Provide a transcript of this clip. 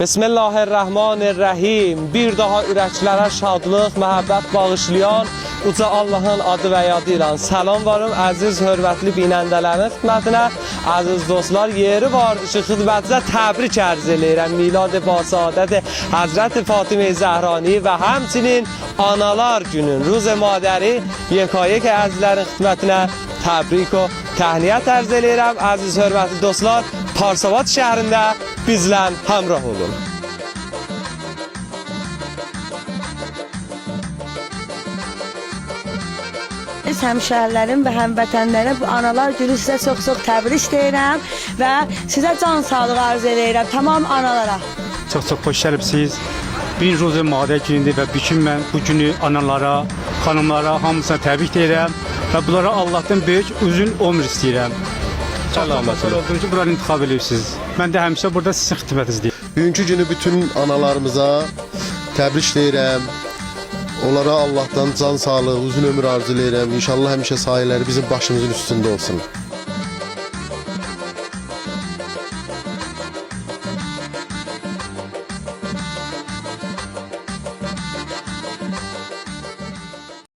Bismillahirrahmanirrahim. Bir daha ürəklərə şadlıq, məhəbbət bağışlayan uca Allahın adı və yadı ilə salam varım əziz, hörmətli binəndələrin xidmətinə. Əziz dostlar, yeri var işi xidmətinizə təbrik ərz eləyirəm. Milad-ı Basaadət Həzrət Fatimə Zəhrani və həmçinin Analar Günün, Ruz-i Madəri yekayek əzizlərin xidmətinə təbrik və təhniyət ərz eləyirəm. Əziz, hörmətli dostlar, Parsavad şəhərində bizlə həmrah olun. Biz həmşəhərlərim və həmvətənlərim bu Analar Günü sizə çox-çox təbrik deyirəm və sizə can sağlığı arzu edirəm tamam analara. Çox-çox xoş gəlibsiniz. Bir Ruz-i Madər günüdür və bütün mən bu günü analara, xanımlara hamısına təbrik deyirəm və bunlara Allahdan böyük uzun ömür istəyirəm. Çox olduğum ki, buranı intiqab edirsiniz. Mən də həmişə burada sizin xidmətinizdəyim. Bugünkü günü bütün analarımıza təbrik deyirəm. Onlara Allah'tan can sağlığı, uzun ömür arzu edirəm. İnşallah həmişə sayələri bizim başımızın üstündə olsun.